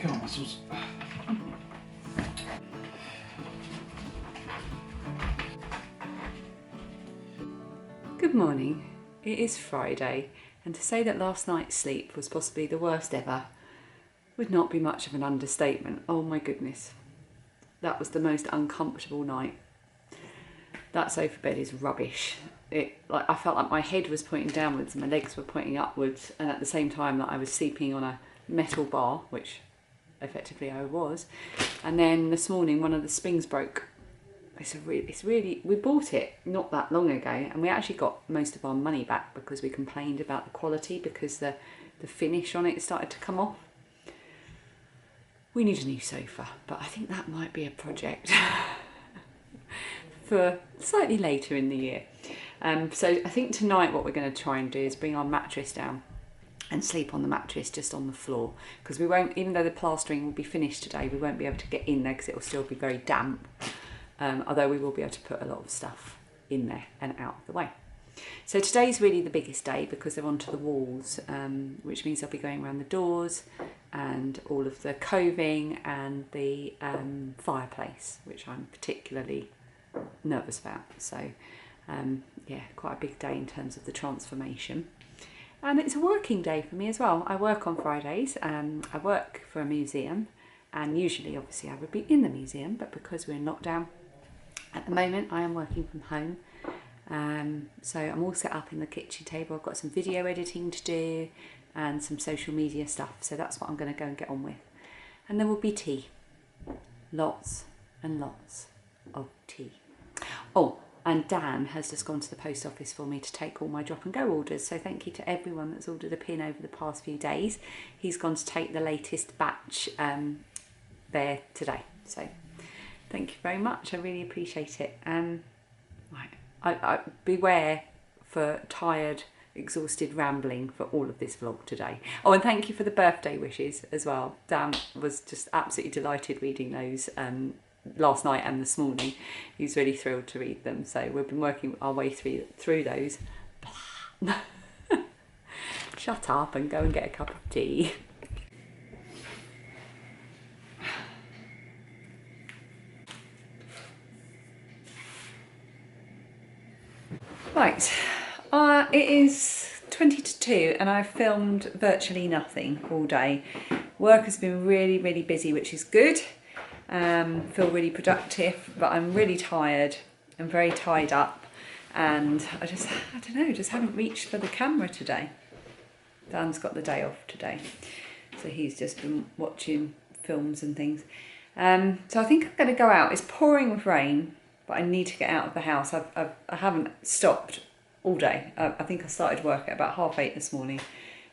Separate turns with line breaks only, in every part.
Come on, muscles.
Good morning. It is Friday, and to say that last night's sleep was possibly the worst ever would not be much of an understatement. Oh my goodness. That was the most uncomfortable night. That sofa bed is rubbish. I felt like my head was pointing downwards and my legs were pointing upwards, and at the same time that I was sleeping on a metal bar, which effectively I was. And then this morning one of the springs broke. We bought it not that long ago, and we actually got most of our money back because we complained about the quality, because the finish on it started to come off. We need a new sofa, but I think that might be a project for slightly later in the year. So I think tonight what we're going to try and do is bring our mattress down and sleep on the mattress just on the floor, because we won't, even though the plastering will be finished today, we won't be able to get in there because it will still be very damp, although we will be able to put a lot of stuff in there and out of the way. So today's really the biggest day because they're onto the walls, which means they'll be going around the doors and all of the coving and the fireplace, which I'm particularly nervous about. So yeah, quite a big day in terms of the transformation. And it's a working day for me as well. I work on Fridays. I work for a museum, and usually obviously I would be in the museum, but because we're in lockdown at the moment, I am working from home. So I'm all set up in the kitchen table. I've got some video editing to do and some social media stuff. So that's what I'm going to go and get on with. And there will be tea. Lots and lots of tea. Oh, and Dan has just gone to the post office for me to take all my drop and go orders. So thank you to everyone that's ordered a pin over the past few days. He's gone to take the latest batch there today. So thank you very much. I really appreciate it. Right. I beware for tired, exhausted rambling for all of this vlog today. Oh, and thank you for the birthday wishes as well. Dan was just absolutely delighted reading those last night and this morning. He's really thrilled to read them. So we've been working our way through those. Shut up and go and get a cup of tea. Right, it is 20 to 2 and I've filmed virtually nothing all day. Work has been really, really busy, which is good. Feel really productive, but I'm really tired and very tied up, and I don't know, just haven't reached for the camera today. Dan's got the day off today, so he's just been watching films and things. So I think I'm going to go out. It's pouring with rain, but I need to get out of the house. I haven't stopped all day. I think I started work at about 8:30 this morning,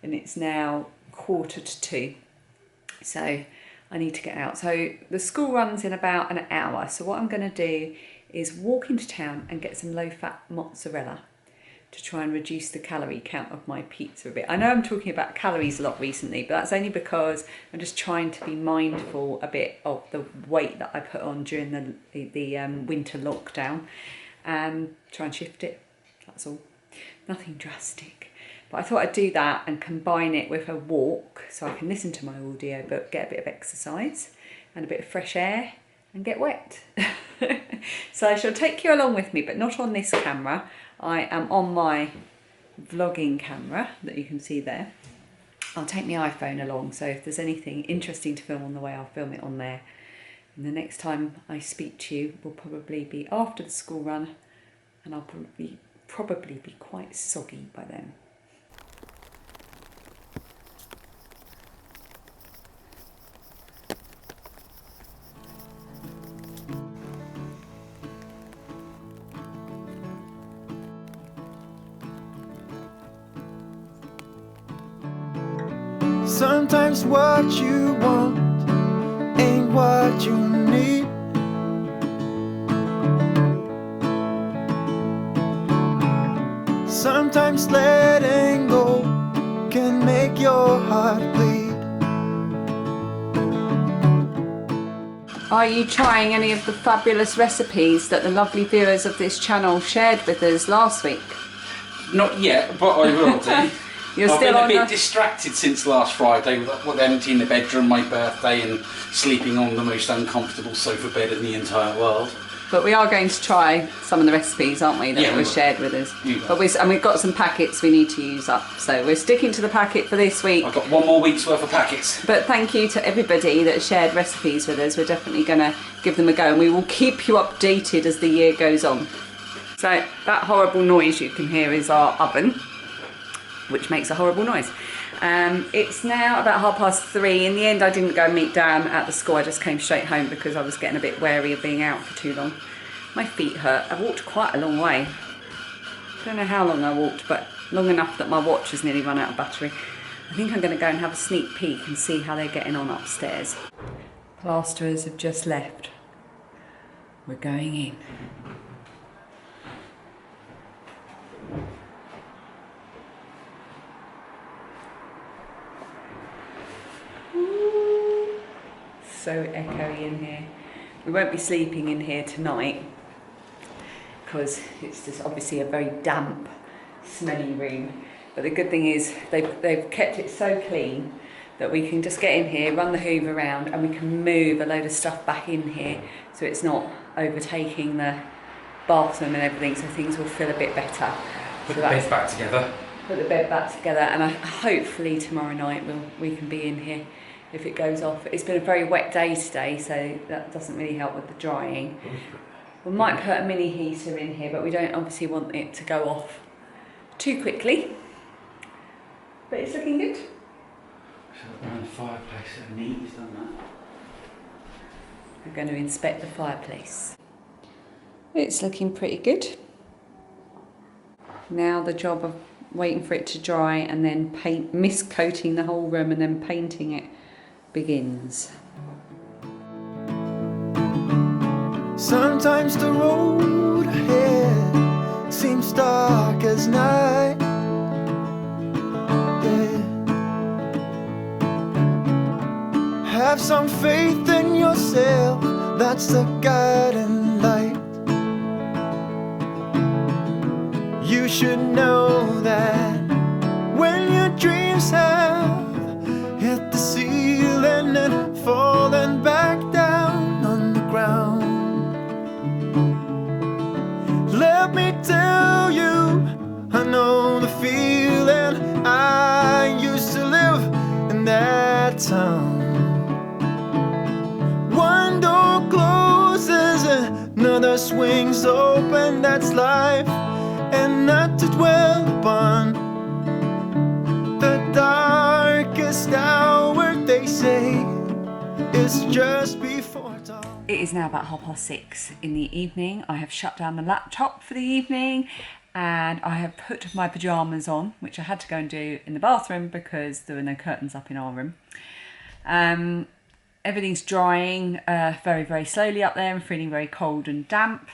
and it's now 1:45. So I need to get out. So the school runs in about an hour. So what I'm going to do is walk into town and get some low-fat mozzarella to try and reduce the calorie count of my pizza a bit. I know I'm talking about calories a lot recently, but that's only because I'm just trying to be mindful a bit of the weight that I put on during the winter lockdown, and try and shift it. That's all. Nothing drastic. But I thought I'd do that and combine it with a walk so I can listen to my audio but get a bit of exercise and a bit of fresh air and get wet. So I shall take you along with me, but not on this camera. I am on my vlogging camera that you can see there. I'll take my iPhone along, so if there's anything interesting to film on the way, I'll film it on there. And the next time I speak to you will probably be after the school run, and I'll probably be quite soggy by then.
Sometimes what you want ain't what you need. Sometimes letting go can make your heart bleed.
Are you trying any of the fabulous recipes that the lovely viewers of this channel shared with us last week?
Not yet, but I will do.
You're
I've
still
been
on
a bit
the...
distracted since last Friday with emptying the bedroom, my birthday, and sleeping on the most uncomfortable sofa bed in the entire world.
But we are going to try some of the recipes, aren't we, that
Yeah,
were
we
shared with us.
You
But we've got some packets we need to use up, so we're sticking to the packet for this week.
I've got 1 more week's worth of packets.
But thank you to everybody that shared recipes with us. We're definitely going to give them a go, and we will keep you updated as the year goes on. So that horrible noise you can hear is our oven, which makes a horrible noise. It's now about 3:30. In the end, I didn't go and meet Dan at the school. I just came straight home because I was getting a bit wary of being out for too long. My feet hurt. I walked quite a long way. Don't know how long I walked, but long enough that my watch has nearly run out of battery. I think I'm going to go and have a sneak peek and see how they're getting on upstairs. Plasterers have just left. We're going in. So echoey in here. We won't be sleeping in here tonight because it's just obviously a very damp, smelly room. But the good thing is they've kept it so clean that we can just get in here, run the hoover around, and we can move a load of stuff back in here so it's not overtaking the bathroom and everything, so things will feel a bit better.
Put the bed back together.
Put the bed back together, and hopefully tomorrow night we can be in here if it goes off. It's been a very wet day today, so that doesn't really help with the drying. We might put a mini heater in here, but we don't obviously want it to go off too quickly. But it's looking good.
Around the fireplace, so neat, he's done that.
We're going to inspect the fireplace. It's looking pretty good. Now the job of waiting for it to dry and then miscoating the whole room and then painting it begins.
Sometimes the road ahead seems dark as night. Yeah. Have some faith in yourself, that's the guiding light. You should know that when your dreams have hit the ceiling and falling back down on the ground, let me tell you, I know the feeling. I used to live in that town. One door closes, another swings open. That's life, and not to dwell upon the darkest hour, they say, is just before dawn.
It is now about 6:30 in the evening. I have shut down the laptop for the evening and I have put my pyjamas on, which I had to go and do in the bathroom because there were no curtains up in our room. Everything's drying very, very slowly up there and feeling very cold and damp.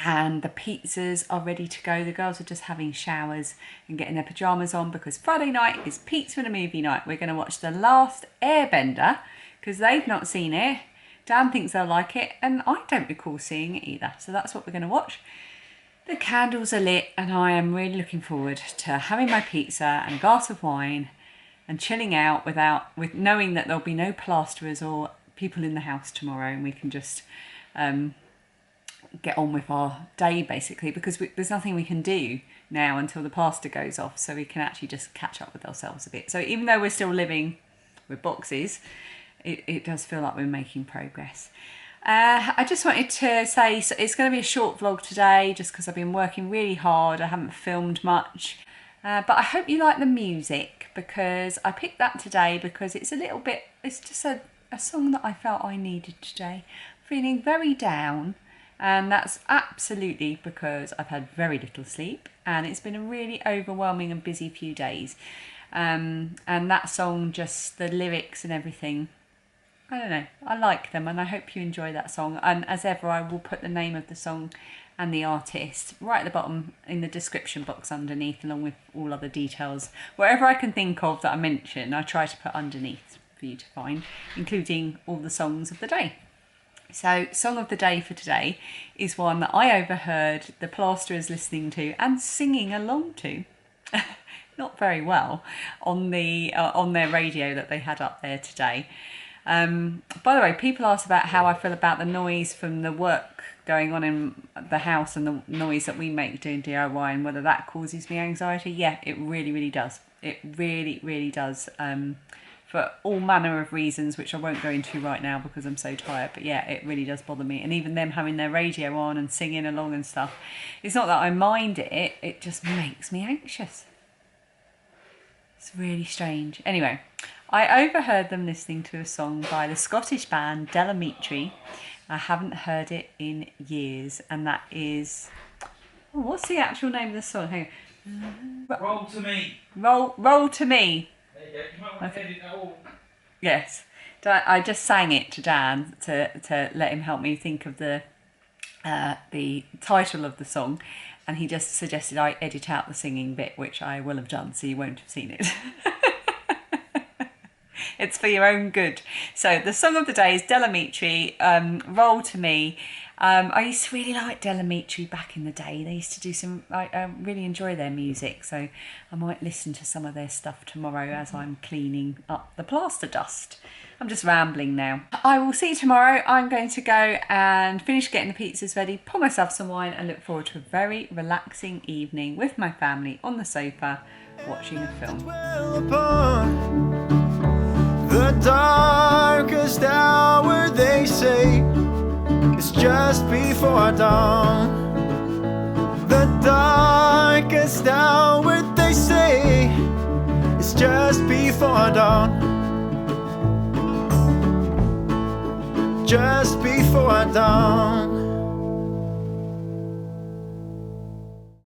And the pizzas are ready to go. The girls are just having showers and getting their pyjamas on because Friday night is pizza and a movie night. We're going to watch The Last Airbender because they've not seen it. Dan thinks they'll like it and I don't recall seeing it either. So that's what we're going to watch. The candles are lit and I am really looking forward to having my pizza and a glass of wine and chilling out with knowing that there'll be no plasterers or people in the house tomorrow, and we can just get on with our day basically, because there's nothing we can do now until the plaster goes off, so we can actually just catch up with ourselves a bit. So even though we're still living with boxes, it does feel like we're making progress. I just wanted to say, so it's going to be a short vlog today just because I've been working really hard. I haven't filmed much, but I hope you like the music because I picked that today because it's just a song that I felt I needed today. Feeling very down. And that's absolutely because I've had very little sleep and it's been a really overwhelming and busy few days. And that song, just the lyrics and everything, I don't know, I like them and I hope you enjoy that song. And as ever, I will put the name of the song and the artist right at the bottom in the description box underneath, along with all other details. Whatever I can think of that I mention, I try to put underneath for you to find, including all the songs of the day. So, song of the day for today is one that I overheard the plasterers listening to and singing along to. not very well on their radio that they had up there today. By the way, people asked about how I feel about the noise from the work going on in the house and the noise that we make doing DIY and whether that causes me anxiety. Yeah, it really, really does. It really, really does. For all manner of reasons, which I won't go into right now because I'm so tired. But yeah, it really does bother me. And even them having their radio on and singing along and stuff, it's not that I mind it, it just makes me anxious. It's really strange. Anyway, I overheard them listening to a song by the Scottish band Amitri. I haven't heard it in years, and that is... Oh, what's the actual name of the song? Hang on.
Roll to me.
Roll to me.
There you go. You might want to edit that all.
Yes. I just sang it to Dan to let him help me think of the title of the song, and he just suggested I edit out the singing bit, which I will have done, so you won't have seen it. It's for your own good. So the song of the day is Amitri, Roll to Me. I used to really like Amitri back in the day. They used to do some, I really enjoy their music, so I might listen to some of their stuff tomorrow as I'm cleaning up the plaster dust. I'm just rambling now. I will see you tomorrow. I'm going to go and finish getting the pizzas ready, pour myself some wine, and look forward to a very relaxing evening with my family on the sofa watching a film.
The darkest hour, they say, is just before dawn. The darkest hour, they say, is just before dawn. Just before dawn.